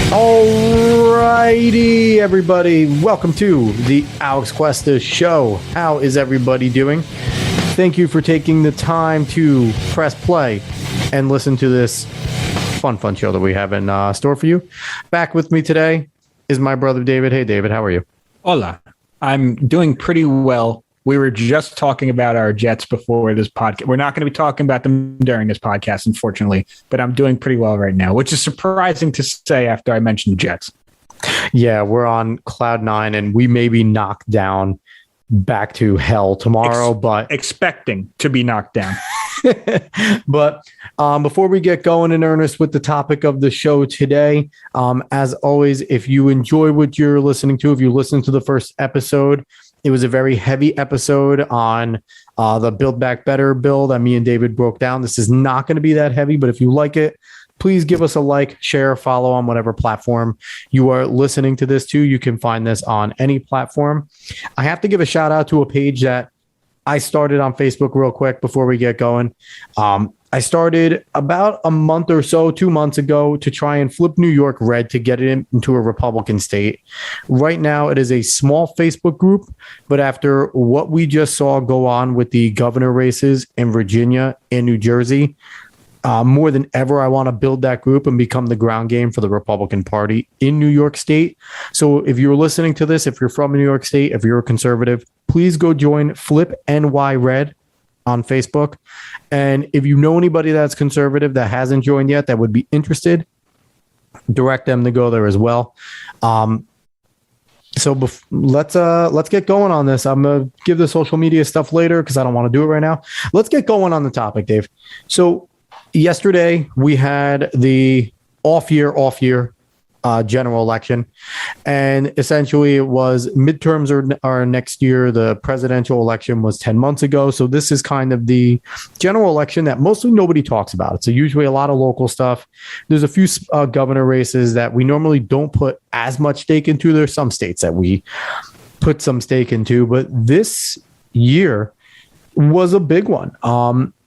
Alrighty, everybody. Welcome to the Alex Cuesta Show. How is everybody doing? Thank you for taking the time to press play and listen to this fun show that we have in store for you. Back with me today is my brother David. Hey, David, how are you? Hola. I'm doing pretty well. We were just talking about our Jets before this podcast. We're not going to be talking about them during this podcast, unfortunately, but I'm doing pretty well right now, which is surprising to say after I mentioned the Jets. Yeah, we're on cloud nine, and we may be knocked down back to hell tomorrow, but expecting to be knocked down. But before we get going in earnest with the topic of the show today, as always, if you enjoy what you're listening to, if you listen to the first episode, it was a very heavy episode on the Build Back Better bill that me and David broke down. This is not going to be that heavy, but if you like it, please give us a like, share, follow on whatever platform you are listening to this to. You can find this on any platform. I have to give a shout out to a page that I started on Facebook real quick before we get going. I started about a month or so, 2 months ago, to try and flip New York red to get it into a Republican state. Right now, it is a small Facebook group, but after what we just saw go on with the governor races in Virginia and New Jersey, more than ever, I want to build that group and become the ground game for the Republican Party in New York State. So if you're listening to this, if you're from New York State, if you're a conservative, please go join Flip NY Red on Facebook. And if you know anybody that's conservative that hasn't joined yet that would be interested, direct them to go there as well. Let's get going on this. I'm gonna give the social media stuff later because I don't want to do it right now. Let's get going on the topic, Dave. So yesterday we had the off year general election, and essentially it was midterms are next year. The presidential election was 10 months ago, so this is kind of the general election that mostly nobody talks about. So usually a lot of local stuff. There's a few governor races that we normally don't put as much stake into. There's some states that we put some stake into, but this year was a big one.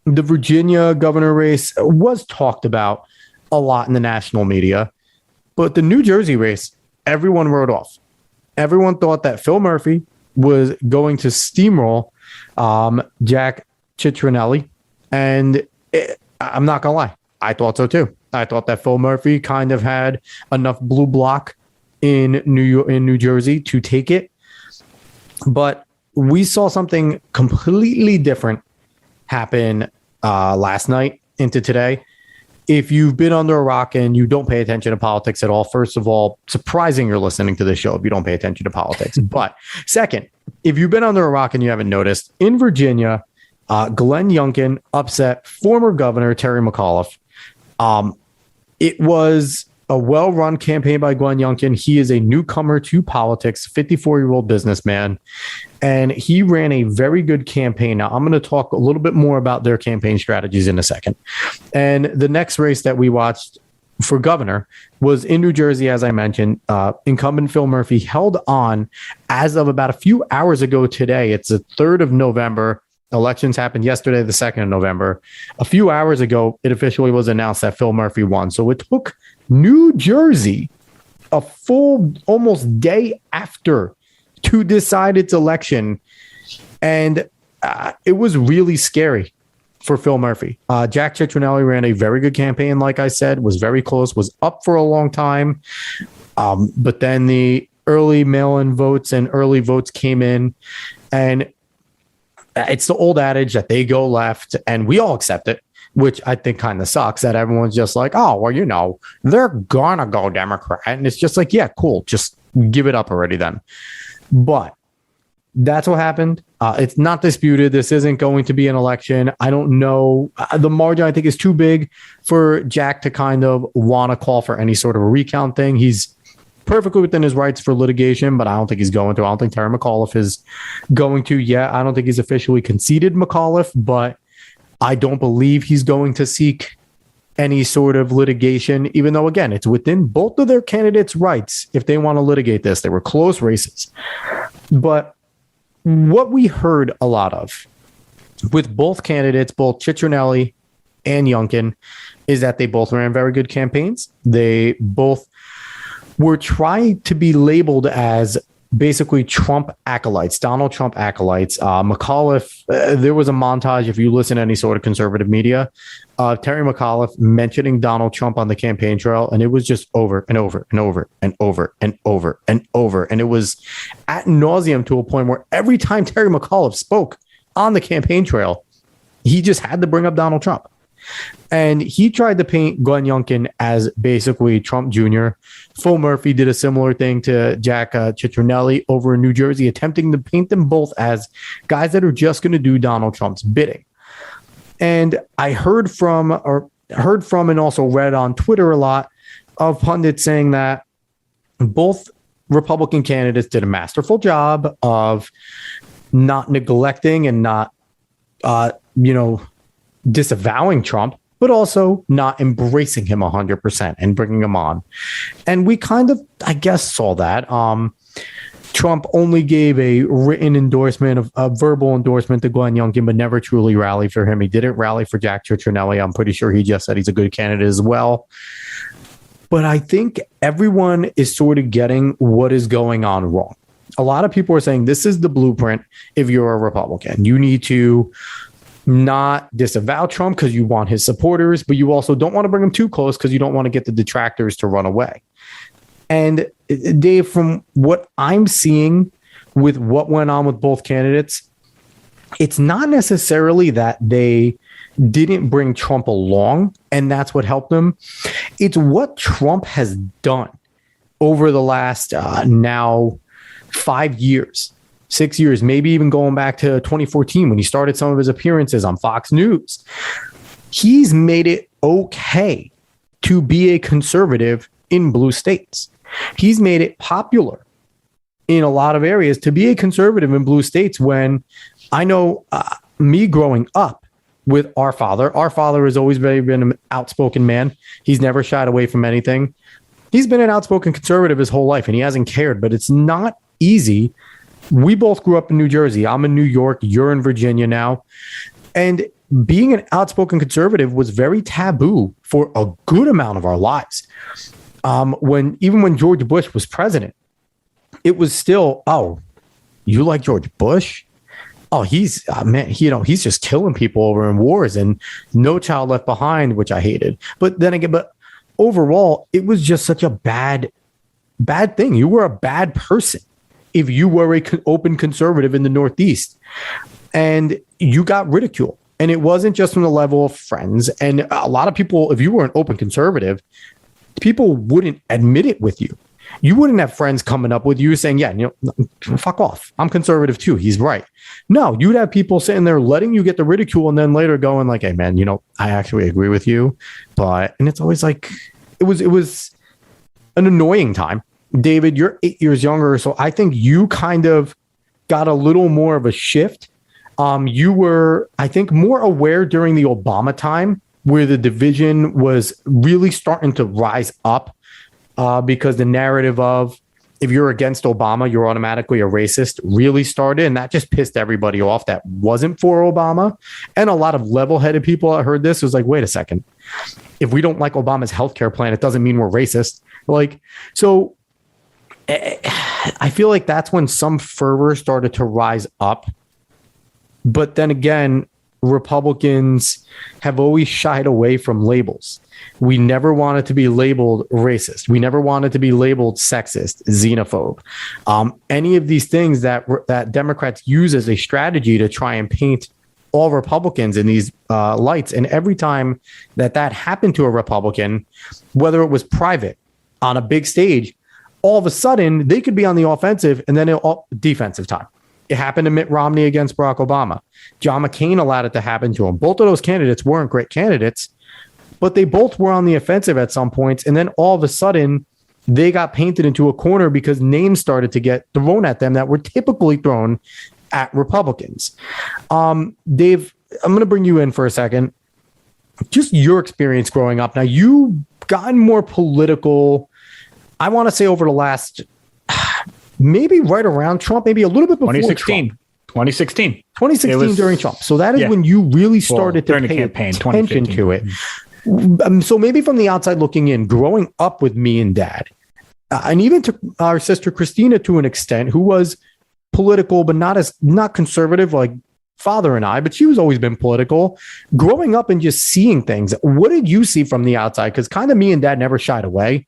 The Virginia governor race was talked about a lot in the national media. But the New Jersey race, everyone wrote off. Everyone thought that Phil Murphy was going to steamroll Jack Ciattarelli. And I'm not going to lie, I thought so too. I thought that Phil Murphy kind of had enough blue block in New Jersey to take it. But we saw something completely different happen last night into today. If you've been under a rock and you don't pay attention to politics at all, first of all, surprising you're listening to this show if you don't pay attention to politics. But second, if you've been under a rock and you haven't noticed, in Virginia, Glenn Youngkin upset former governor Terry McAuliffe. It was a well-run campaign by Glenn Youngkin. He is a newcomer to politics, 54-year-old businessman, and he ran a very good campaign. Now, I'm going to talk a little bit more about their campaign strategies in a second. And the next race that we watched for governor was in New Jersey, as I mentioned. Incumbent Phil Murphy held on as of about a few hours ago today. It's the 3rd of November. Elections happened yesterday, the 2nd of November. A few hours ago, it officially was announced that Phil Murphy won. So it took New Jersey a full almost day after to decide its election. And it was really scary for Phil Murphy. Jack Ciattarelli ran a very good campaign, like I said, was very close, was up for a long time. But then the early mail-in votes and early votes came in, and it's the old adage that they go left, and we all accept it, which I think kind of sucks that everyone's just like, oh, well, they're gonna go Democrat. And it's just like, yeah, cool. Just give it up already then. But that's what happened. It's not disputed. This isn't going to be an election. I don't know. The margin, I think, is too big for Jack to kind of want to call for any sort of a recount thing. He's perfectly within his rights for litigation, but I don't think he's going to. I don't think Terry McAuliffe is going to yet. I don't think he's officially conceded McAuliffe, but I don't believe he's going to seek any sort of litigation, even though, again, it's within both of their candidates' rights if they want to litigate this. They were close races. But what we heard a lot of with both candidates, both Ciattarelli and Youngkin, is that they both ran very good campaigns. They both were trying to be labeled as basically Trump acolytes, Donald Trump acolytes. McAuliffe, there was a montage, if you listen to any sort of conservative media, Terry McAuliffe mentioning Donald Trump on the campaign trail, and it was just over and over and over and over and over and over. And it was ad nauseum to a point where every time Terry McAuliffe spoke on the campaign trail, he just had to bring up Donald Trump. And he tried to paint Glenn Youngkin as basically Trump Jr. Phil Murphy did a similar thing to Jack Ciattarelli over in New Jersey, attempting to paint them both as guys that are just going to do Donald Trump's bidding. And I heard from and also read on Twitter a lot of pundits saying that both Republican candidates did a masterful job of not neglecting and not, disavowing Trump, but also not embracing him 100% and bringing him on. And we kind of, I guess, saw that. Trump only gave a written endorsement, a verbal endorsement to Glenn Youngkin, but never truly rallied for him. He didn't rally for Jack Ciattarelli. I'm pretty sure he just said he's a good candidate as well. But I think everyone is sort of getting what is going on wrong. A lot of people are saying this is the blueprint if you're a Republican. You need to not disavow Trump because you want his supporters, but you also don't want to bring him too close because you don't want to get the detractors to run away. And Dave, from what I'm seeing with what went on with both candidates, it's not necessarily that they didn't bring Trump along and that's what helped them. It's what Trump has done over the last now 5 years. 6 years, maybe even going back to 2014 when he started some of his appearances on Fox News. He's made it okay to be a conservative in blue states. He's made it popular in a lot of areas to be a conservative in blue states when I know me growing up with our father has always been an outspoken man. He's never shied away from anything. He's been an outspoken conservative his whole life and he hasn't cared, but it's not easy. We both grew up in New Jersey. I'm in New York. You're in Virginia now. And being an outspoken conservative was very taboo for a good amount of our lives. When George Bush was president, it was still, oh, you like George Bush? Oh, he's he's just killing people over in wars and No Child Left Behind, which I hated. But overall, it was just such a bad thing. You were a bad person if you were an open conservative in the Northeast, and you got ridiculed. And it wasn't just from the level of friends. And a lot of people, if you were an open conservative, people wouldn't admit it with you. You wouldn't have friends coming up with you saying, yeah, fuck off. I'm conservative too. He's right. No, you'd have people sitting there letting you get the ridicule and then later going like, hey man, I actually agree with you. And it's always like, it was an annoying time. David, you're 8 years younger, so I think you kind of got a little more of a shift. You were, I think, more aware during the Obama time where the division was really starting to rise up because the narrative of if you're against Obama, you're automatically a racist really started. And that just pissed everybody off that wasn't for Obama. And a lot of level-headed people that heard this was like, wait a second. If we don't like Obama's healthcare plan, it doesn't mean we're racist. So I feel like that's when some fervor started to rise up. But then again, Republicans have always shied away from labels. We never wanted to be labeled racist. We never wanted to be labeled sexist, xenophobe. Any of these things that Democrats use as a strategy to try and paint all Republicans in these lights. And every time that happened to a Republican, whether it was private on a big stage, all of a sudden they could be on the offensive and then defensive time. It happened to Mitt Romney against Barack Obama. John McCain allowed it to happen to him. Both of those candidates weren't great candidates, but they both were on the offensive at some points. And then all of a sudden they got painted into a corner because names started to get thrown at them that were typically thrown at Republicans. Dave, I'm going to bring you in for a second. Just your experience growing up. Now, you've gotten more political, I want to say over the last, maybe right around Trump, maybe a little bit before 2016 during Trump. So that is when you really started to pay attention to it. So maybe from the outside looking in, growing up with me and Dad, and even to our sister Christina to an extent, who was political, but not conservative like father and I, but she was always been political. Growing up and just seeing things, what did you see from the outside? Because kind of me and Dad never shied away.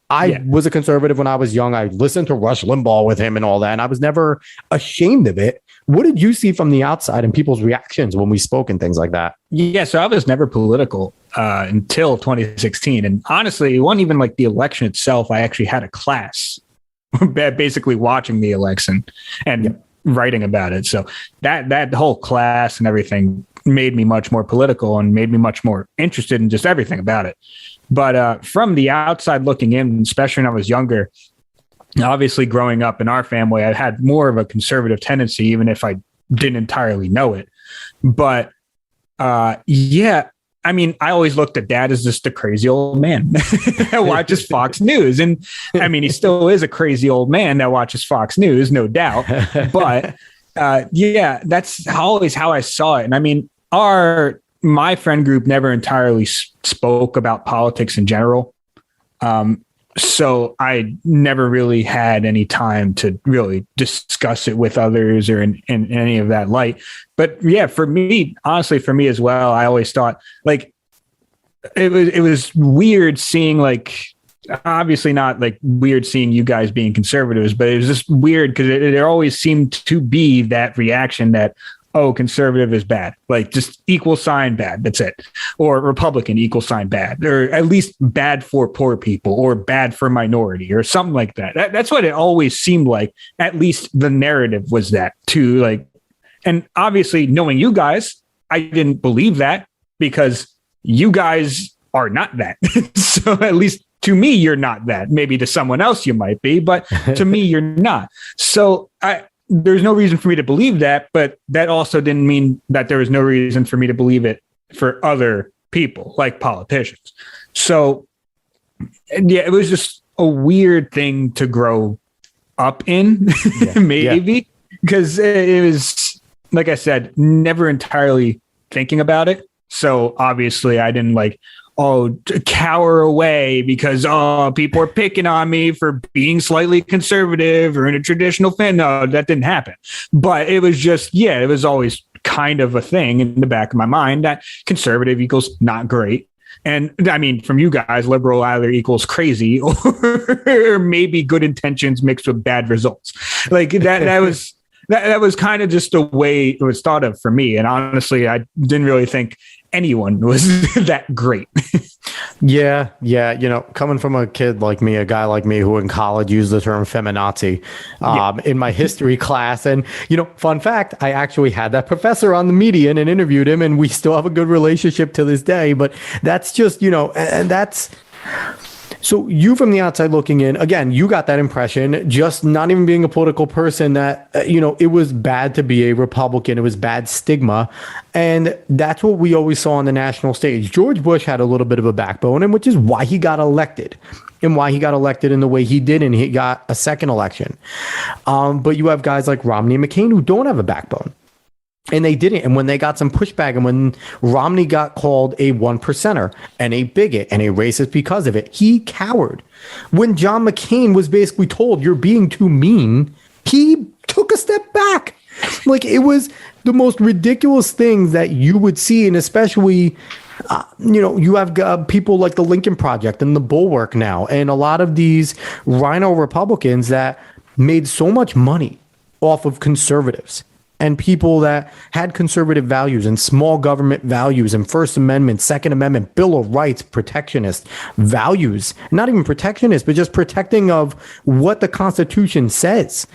I was a conservative when I was young. I listened to Rush Limbaugh with him and all that, and I was never ashamed of it. What did you see from the outside and people's reactions when we spoke and things like that? Yeah, so I was never political until 2016. And honestly, it wasn't even like the election itself. I actually had a class basically watching the election and writing about it. So that whole class and everything made me much more political and made me much more interested in just everything about it. But from the outside looking in, especially when I was younger, obviously growing up in our family, I had more of a conservative tendency, even if I didn't entirely know it. But I mean, I always looked at Dad as just a crazy old man that watches Fox News. And I mean, he still is a crazy old man that watches Fox News, no doubt. But that's always how I saw it. And I mean, my friend group never entirely spoke about politics in general. So I never really had any time to really discuss it with others or in any of that light. But yeah, for me as well, I always thought like it was weird seeing, like, obviously not like weird seeing you guys being conservatives, but it was just weird because there always seemed to be that reaction that, oh, conservative is bad, like just equal sign bad. That's it. Or Republican equal sign bad, or at least bad for poor people or bad for minority or something like that. That's what it always seemed like. At least the narrative was that too. Like, and obviously knowing you guys, I didn't believe that because you guys are not that. So at least to me, you're not that. Maybe to someone else you might be, but to me, you're not. So there's no reason for me to believe that, but that also didn't mean that there was no reason for me to believe it for other people, like politicians. So, yeah, it was just a weird thing to grow up in, maybe, because it was, like I said, never entirely thinking about it. So obviously I didn't cower away because, people are picking on me for being slightly conservative or in a traditional fan. No, that didn't happen. But it was just, it was always kind of a thing in the back of my mind that conservative equals not great. And I mean, from you guys, liberal either equals crazy or maybe good intentions mixed with bad results. Like that was... That was kind of just the way it was thought of for me. And honestly, I didn't really think anyone was that great. Yeah. You know, coming from a kid like me, a guy like me who in college used the term feminazi in my history class. And, you know, fun fact, I actually had that professor on the median and interviewed him, and we still have a good relationship to this day. But that's just, you know, and that's... So you from the outside looking in, again, you got that impression, just not even being a political person, that, you know, it was bad to be a Republican. It was bad stigma. And that's what we always saw on the national stage. George Bush had a little bit of a backbone, and which is why he got elected and why he got elected in the way he did. And he got a second election. But you have guys like Romney and McCain who don't have a backbone. And they didn't. And when they got some pushback, and when Romney got called a 1%er and a bigot and a racist because of it, he cowered. When John McCain was basically told, you're being too mean, he took a step back. Like, it was the most ridiculous things that you would see. And especially, you know, you have people like the Lincoln Project and the Bulwark now, and a lot of these rhino Republicans that made so much money off of conservatives and people that had conservative values and small government values and First Amendment, Second Amendment, Bill of Rights, protectionist values, not even protectionist, but just protecting of what the Constitution says.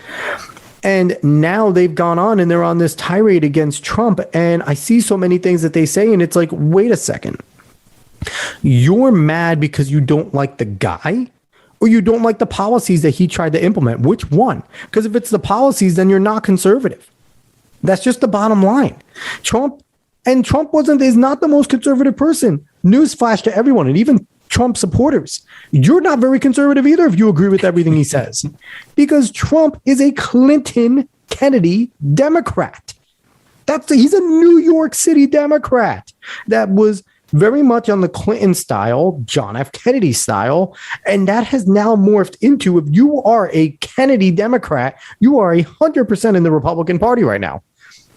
And now they've gone on and they're on this tirade against Trump. And I see so many things that they say, and it's like, wait a second. You're mad because you don't like the guy? Or you don't like the policies that he tried to implement? Which one? Because if it's the policies, then you're not conservative. That's just the bottom line. Trump is not the most conservative person. Newsflash to everyone, and even Trump supporters. You're not very conservative either if you agree with everything he says. Because Trump is a Clinton Kennedy Democrat. He's a New York City Democrat that was very much on the Clinton style, John F. Kennedy style. And that has now morphed into, if you are a Kennedy Democrat, you are 100% in the Republican Party right now,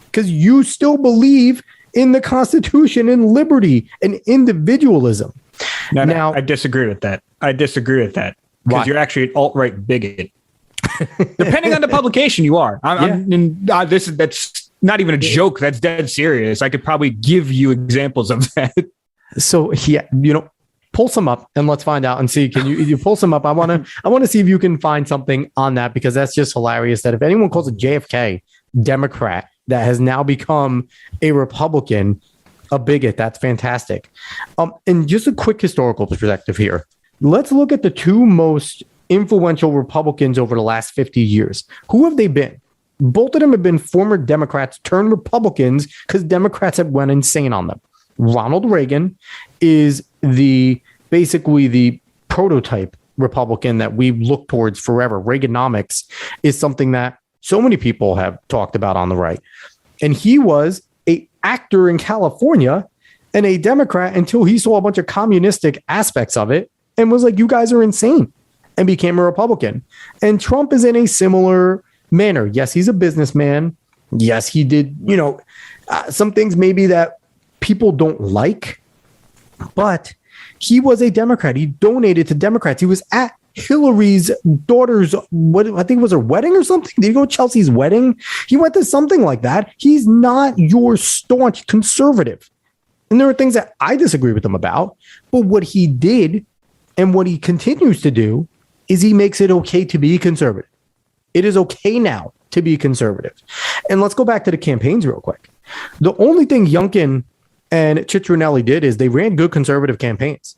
because you still believe in the Constitution and liberty and individualism. Now, I disagree with that. Because you're actually an alt-right bigot. Depending on the publication you are. That's not even a joke. That's dead serious. I could probably give you examples of that. So pull some up and let's find out and see. Can you pull some up? I want to see if you can find something on that, because that's just hilarious that if anyone calls a JFK Democrat that has now become a Republican a bigot, that's fantastic. And just a quick historical perspective here. Let's look at the two most influential Republicans over the last 50 years. Who have they been? Both of them have been former Democrats turned Republicans because Democrats have went insane on them. Ronald Reagan is basically the prototype Republican that we look towards forever. Reaganomics is something that so many people have talked about on the right. And he was an actor in California and a Democrat until he saw a bunch of communistic aspects of it and was like, you guys are insane, and became a Republican. And Trump is in a similar manner. Yes, he's a businessman. Yes, he did, some things maybe that people don't like, but he was a Democrat. He donated to Democrats. He was at Hillary's daughter's, I think it was her wedding or something. Did he go to Chelsea's wedding? He went to something like that. He's not your staunch conservative. And there are things that I disagree with him about, but what he did and what he continues to do is he makes it okay to be conservative. It is okay now to be conservative. And let's go back to the campaigns real quick. The only thing Youngkin and Ciattarelli did is they ran good conservative campaigns.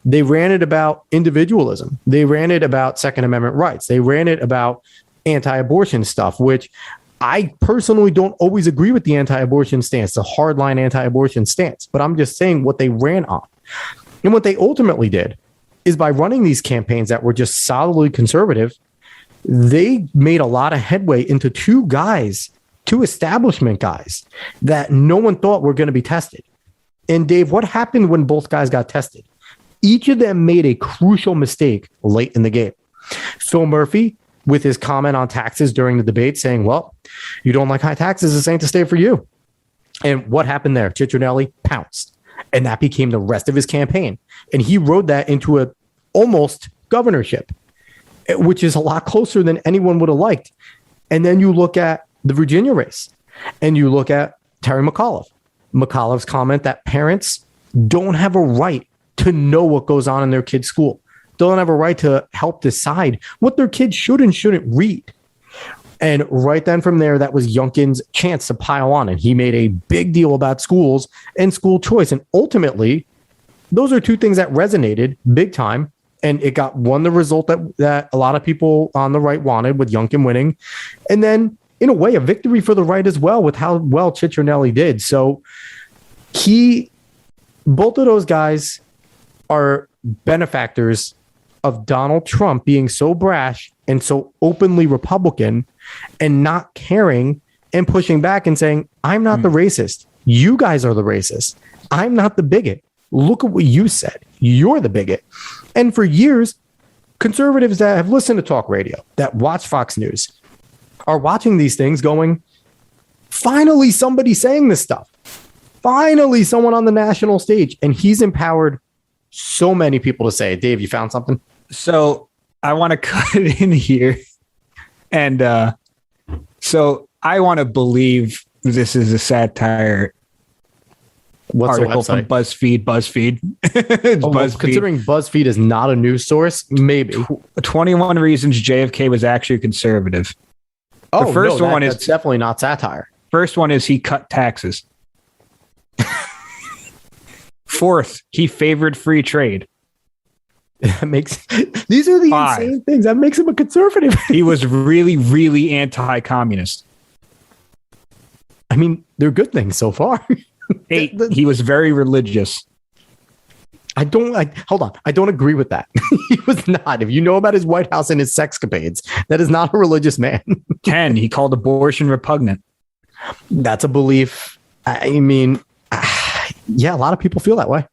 They ran it about individualism. They ran it about Second Amendment rights. They ran it about anti-abortion stuff, which I personally don't always agree with the anti-abortion stance, the hardline anti-abortion stance. But I'm just saying what they ran on. And what they ultimately did is by running these campaigns that were just solidly conservative, they made a lot of headway into two establishment guys that no one thought were going to be tested. And Dave, what happened when both guys got tested? Each of them made a crucial mistake late in the game. Phil Murphy, with his comment on taxes during the debate, saying, well, you don't like high taxes, this ain't the state for you. And what happened there? Ciattarelli pounced. And that became the rest of his campaign. And he rode that into a almost governorship, which is a lot closer than anyone would have liked. And then you look at the Virginia race and you look at Terry McAuliffe. McAuliffe's comment that parents don't have a right to know what goes on in their kid's school. Don't have a right to help decide what their kids should and shouldn't read. And right then from there, that was Youngkin's chance to pile on. And he made a big deal about schools and school choice. And ultimately, those are two things that resonated big time. And it got the result that a lot of people on the right wanted, with Youngkin winning. And then, in a way, a victory for the right as well, with how well Ciattarelli did. So both of those guys are benefactors of Donald Trump being so brash and so openly Republican and not caring and pushing back and saying, I'm not the racist. You guys are the racist. I'm not the bigot. Look at what you said. You're the bigot. And for years, conservatives that have listened to talk radio, that watch Fox News, are watching these things going, finally somebody saying this stuff. Finally someone on the national stage. And he's empowered so many people to say it. Dave, you found something? So I want to cut it in here. And so I want to believe this is a satire. What's article from BuzzFeed? BuzzFeed. Considering BuzzFeed is not a news source, maybe 21 reasons JFK was actually conservative. Oh, the first one is definitely not satire. First one is he cut taxes. Fourth, he favored free trade. These are the insane things that makes him a conservative. He was really, really anti-communist. I mean, they're good things so far. 8, he was very religious. Hold on. I don't agree with that. He was not. If you know about his White House and his sexcapades, that is not a religious man. 10, he called abortion repugnant. That's a belief. I mean, yeah, a lot of people feel that way.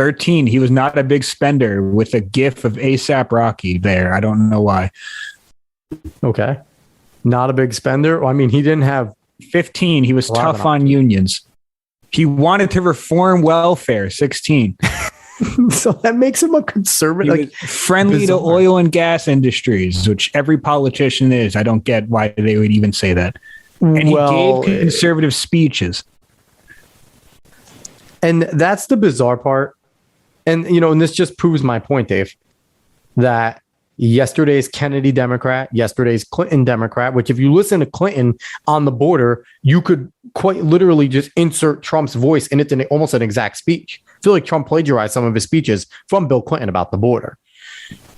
13. He was not a big spender with a gif of ASAP Rocky there. I don't know why. Okay. Not a big spender. Well, I mean, he didn't have 15. He was tough on unions. He wanted to reform welfare. 16. So that makes him a conservative, like friendly bizarre to oil and gas industries, which every politician is. I don't get why they would even say that. And he gave conservative speeches. And that's the bizarre part. And, and this just proves my point, Dave, that yesterday's Kennedy Democrat, yesterday's Clinton Democrat, which if you listen to Clinton on the border, you could quite literally just insert Trump's voice and it's almost an exact speech. I feel like Trump plagiarized some of his speeches from Bill Clinton about the border.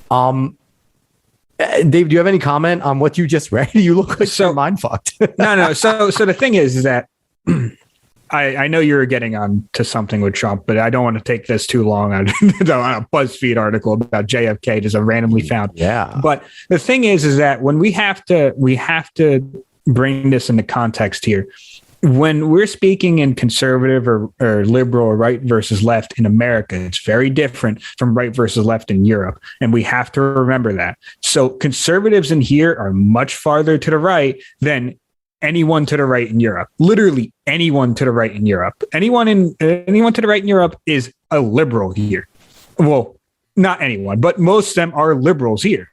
Dave, do you have any comment on what you just read? You look like you're mind fucked. No. So the thing is that I know you're getting on to something with Trump, but I don't want to take this too long on a BuzzFeed article about JFK just a randomly found. Yeah. But the thing is that when we have to bring this into context here. When we're speaking in conservative or liberal or right versus left in America, it's very different from right versus left in Europe. And we have to remember that. So conservatives in here are much farther to the right than anyone to the right in Europe. Literally anyone to the right in Europe. Anyone to the right in Europe is a liberal here. Well, not anyone, but most of them are liberals here.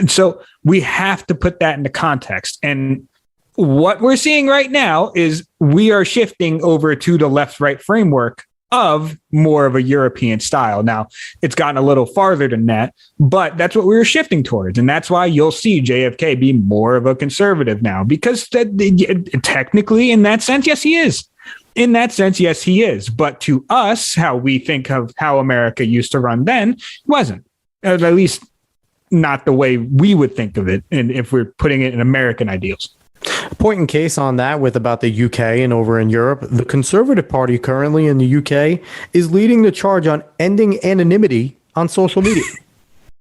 So we have to put that into context. And what we're seeing right now is we are shifting over to the left-right framework of more of a European style. Now, it's gotten a little farther than that, but that's what we were shifting towards. And that's why you'll see JFK be more of a conservative now, because technically, in that sense, yes, he is. In that sense, yes, he is. But to us, how we think of how America used to run then, wasn't. At least not the way we would think of it, and if we're putting it in American ideals. Point in case on that with about the UK and over in Europe, the Conservative Party currently in the UK is leading the charge on ending anonymity on social media.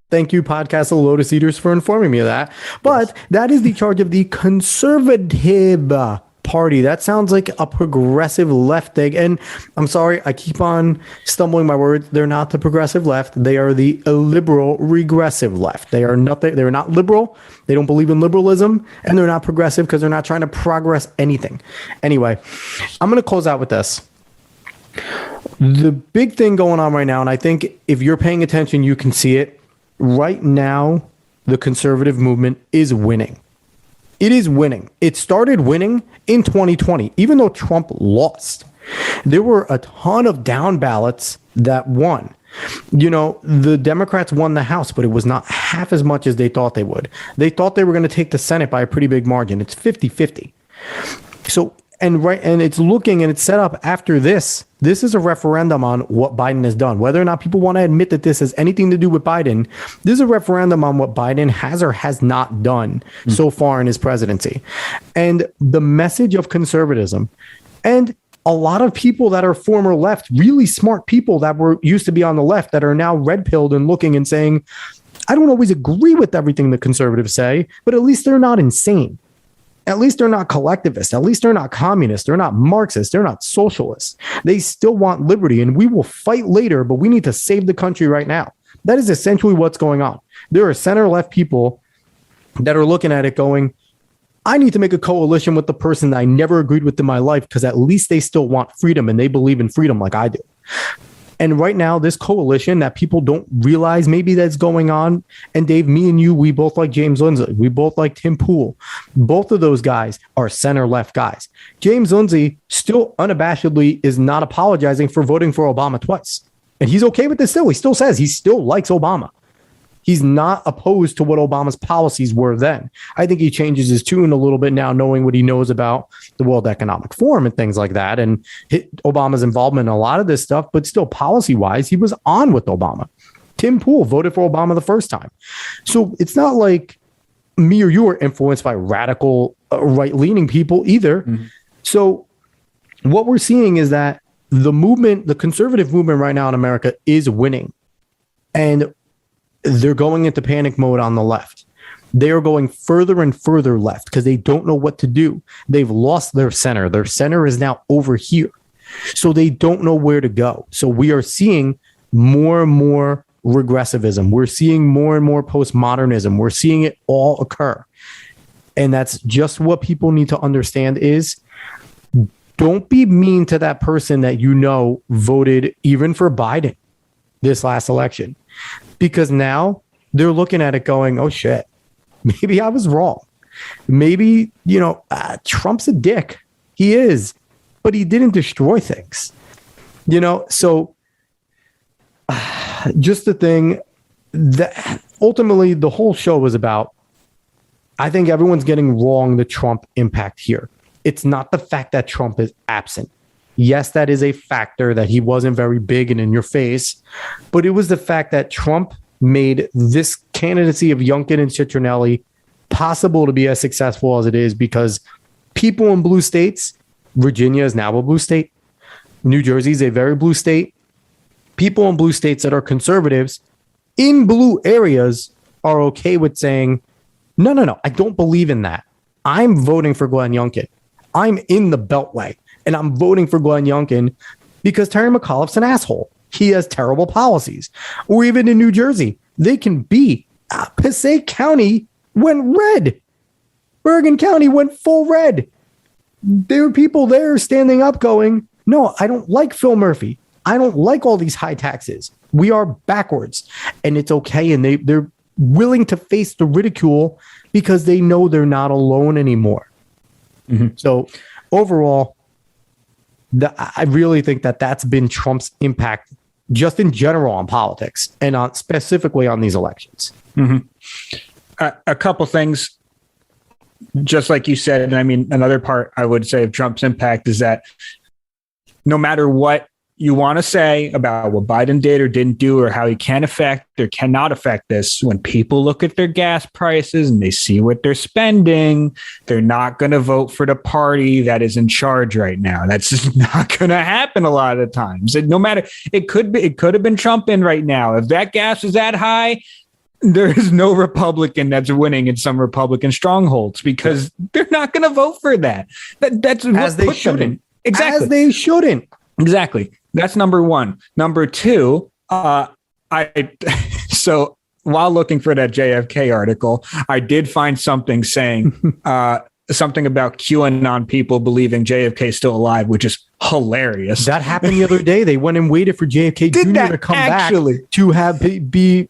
Thank you, Podcast of Lotus Eaters, for informing me of that. But that is the charge of the Conservative Party. That sounds like a progressive left thing. And I'm sorry, I keep on stumbling my words. They're not the progressive left. They are the liberal regressive left. They are nothing. They're not liberal. They don't believe in liberalism, and they're not progressive because they're not trying to progress anything. Anyway, I'm going to close out with this. The big thing going on right now, and I think if you're paying attention, you can see it. Right now, the conservative movement is winning. It is winning. It started winning in 2020, even though Trump lost. There were a ton of down ballots that won. The Democrats won the House, but it was not half as much as they thought they would. They thought they were going to take the Senate by a pretty big margin. It's 50-50. So, and it's looking and it's set up after this. This is a referendum on what Biden has done. Whether or not people want to admit that this has anything to do with Biden, this is a referendum on what Biden has or has not done so far in his presidency. And the message of conservatism and a lot of people that are former left, really smart people that were used to be on the left that are now red-pilled and looking and saying, I don't always agree with everything the conservatives say, but at least they're not insane. At least they're not collectivists. At least they're not communists. They're not Marxists. They're not socialists. They still want liberty, and we will fight later, but we need to save the country right now. That is essentially what's going on. There are center-left people that are looking at it going, I need to make a coalition with the person that I never agreed with in my life because at least they still want freedom and they believe in freedom like I do. And right now, this coalition that people don't realize maybe that's going on. And Dave, me and you, we both like James Lindsay. We both like Tim Pool. Both of those guys are center-left guys. James Lindsay still unabashedly is not apologizing for voting for Obama twice. And he's okay with this still. He still says he still likes Obama. He's not opposed to what Obama's policies were then. I think he changes his tune a little bit now, knowing what he knows about the World Economic Forum and things like that, and Obama's involvement in a lot of this stuff, but still policy-wise, he was on with Obama. Tim Pool voted for Obama the first time. So it's not like me or you are influenced by radical right-leaning people either. Mm-hmm. So what we're seeing is that the movement, the conservative movement right now in America is winning. And they're going into panic mode on the left. They are going further and further left because they don't know what to do. They've lost their center. Their center is now over here. So they don't know where to go. So we are seeing more and more regressivism. We're seeing more and more postmodernism. We're seeing it all occur. And that's just what people need to understand is don't be mean to that person that voted even for Biden this last election. Because now they're looking at it going, oh shit, maybe I was wrong. Maybe, Trump's a dick. He is, but he didn't destroy things. So just the thing that ultimately the whole show was about, I think everyone's getting wrong the Trump impact here. It's not the fact that Trump is absent. Yes, that is a factor that he wasn't very big and in your face, but it was the fact that Trump made this candidacy of Youngkin and Ciattarelli possible to be as successful as it is because people in blue states, Virginia is now a blue state, New Jersey is a very blue state, people in blue states that are conservatives in blue areas are okay with saying, no, I don't believe in that. I'm voting for Glenn Youngkin. I'm in the Beltway, and I'm voting for Glenn Youngkin because Terry McAuliffe's an asshole. He has terrible policies. Or even in New Jersey, they can be. Passaic County went red. Bergen County went full red. There were people there standing up going, no, I don't like Phil Murphy. I don't like all these high taxes. We are backwards, and it's okay. And they're willing to face the ridicule because they know they're not alone anymore. Mm-hmm. So overall, I really think that that's been Trump's impact just in general on politics and specifically on these elections. Mm-hmm. A couple things, just like you said, and I mean, another part I would say of Trump's impact is that no matter what you want to say about what Biden did or didn't do or how he can affect or cannot affect this, when people look at their gas prices and they see what they're spending, they're not going to vote for the party that is in charge right now. That's just not going to happen a lot of the times. No matter, it could have been Trump in right now. If that gas is that high, there is no Republican that's winning in some Republican strongholds because they're not going to vote for that. That's as they shouldn't. Exactly. As they shouldn't. Exactly. That's number one. Number two, so while looking for that JFK article, I did find something saying something about QAnon people believing JFK is still alive, which is hilarious. That happened the other day. They went and waited for JFK Jr. to come back to be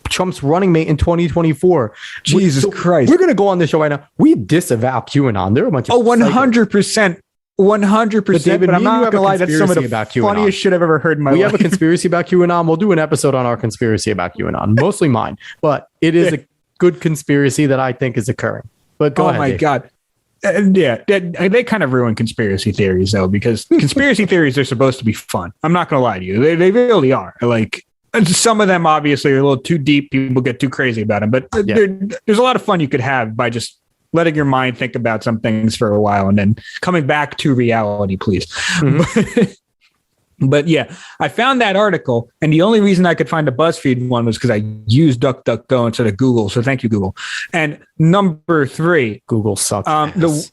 Trump's running mate in 2024. Jesus Christ. We're going to go on this show right now. We disavow QAnon. They're a bunch of 100%. 100%, but I'm not gonna lie, that's some of the funniest shit I've ever heard in my life. We have a conspiracy about QAnon. We'll do an episode on our conspiracy about QAnon, mostly mine, but it is a good conspiracy that I think is occurring. But go ahead. Oh my God. They kind of ruin conspiracy theories though, because conspiracy theories are supposed to be fun. I'm not gonna lie to you. They really are. Like, some of them obviously are a little too deep. People get too crazy about them, but there's a lot of fun you could have by just letting your mind think about some things for a while and then coming back to reality, please. Mm-hmm. But yeah, I found that article, and the only reason I could find a BuzzFeed one was because I used DuckDuckGo instead of Google. So thank you, Google. And number three, Google sucks. The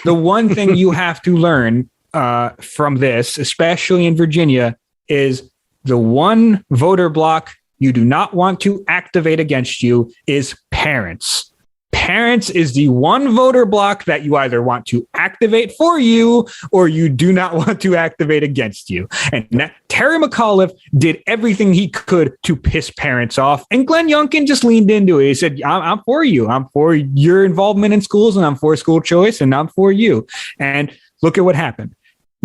one thing you have to learn from this, especially in Virginia, is the one voter block you do not want to activate against you is parents. Parents is the one voter block that you either want to activate for you or you do not want to activate against you. And Terry McAuliffe did everything he could to piss parents off. And Glenn Youngkin just leaned into it. He said, I'm for you. I'm for your involvement in schools, and I'm for school choice, and I'm for you. And look at what happened.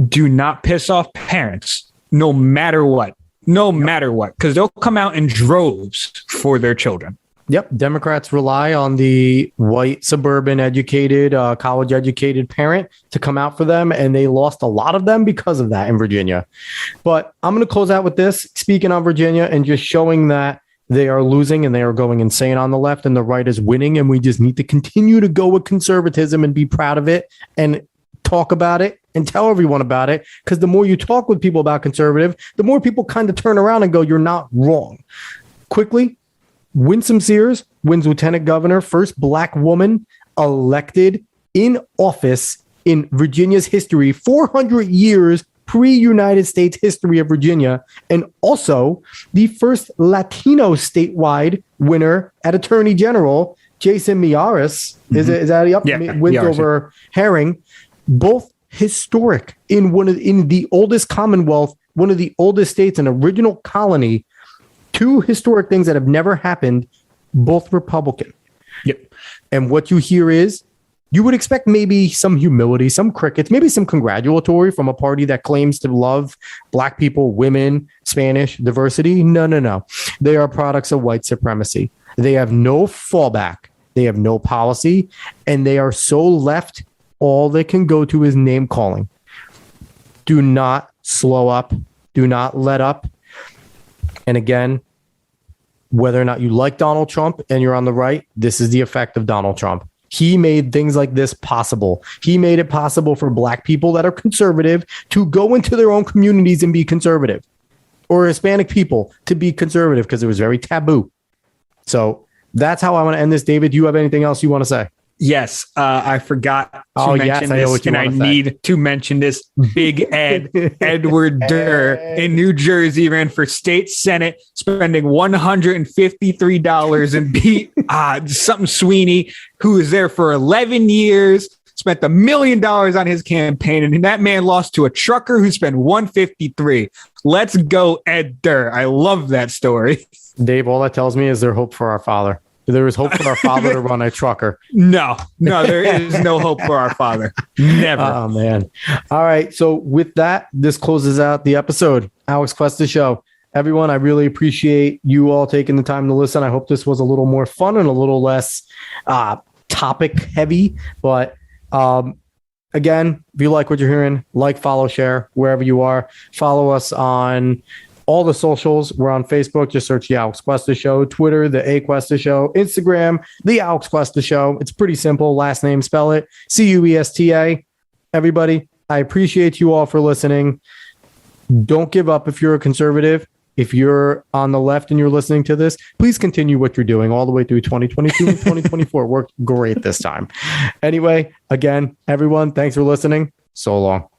Do not piss off parents, no matter what. No matter what, because they'll come out in droves for their children. Yep. Democrats rely on the white, suburban educated, college educated parent to come out for them. And they lost a lot of them because of that in Virginia. But I'm going to close out with this, speaking on Virginia and just showing that they are losing and they are going insane on the left and the right is winning. And we just need to continue to go with conservatism and be proud of it and talk about it and tell everyone about it. Because the more you talk with people about conservative, the more people kind of turn around and go, you're not wrong. Quickly. Winsome Sears wins lieutenant governor, first black woman elected in office in Virginia's history, 400 years pre-United States history of Virginia, and also the first Latino statewide winner at Attorney General, Jason Miyares. Is that up? Yeah, wins over Herring. Both historic in the oldest Commonwealth, one of the oldest states, an original colony. Two historic things that have never happened, both Republican. Yep. And what you hear is, you would expect maybe some humility, some crickets, maybe some congratulatory from a party that claims to love Black people, women, Spanish, diversity. No. They are products of white supremacy. They have no fallback. They have no policy. And they are so left, all they can go to is name calling. Do not slow up. Do not let up. And again, whether or not you like Donald Trump and you're on the right, this is the effect of Donald Trump. He made things like this possible. He made it possible for Black people that are conservative to go into their own communities and be conservative, or Hispanic people to be conservative, because it was very taboo. So that's how I want to end this. David, do you have anything else you want to say? Yes, I forgot to mention this, and I need to mention this. Big Ed, Edward Durr in New Jersey, ran for state senate, spending $153 and beat something Sweeney, who was there for 11 years, spent $1 million on his campaign, and that man lost to a trucker who spent $153. Let's go, Ed Durr. I love that story. Dave, all that tells me is there's hope for our father. There is hope for our father to run a trucker. No, there is no hope for our father. Never. Oh, man. All right. So with that, this closes out the episode. Alex Cuesta Show. Everyone, I really appreciate you all taking the time to listen. I hope this was a little more fun and a little less topic heavy. But again, if you like what you're hearing, like, follow, share wherever you are. Follow us on all the socials. We're on Facebook. Just search the Alex Cuesta Show. Twitter, the A Cuesta Show. Instagram, the Alex Cuesta Show. It's pretty simple. Last name, spell it. Cuesta. Everybody, I appreciate you all for listening. Don't give up if you're a conservative. If you're on the left and you're listening to this, please continue what you're doing all the way through 2022 and 2024. Worked great this time. Anyway, again, everyone, thanks for listening. So long.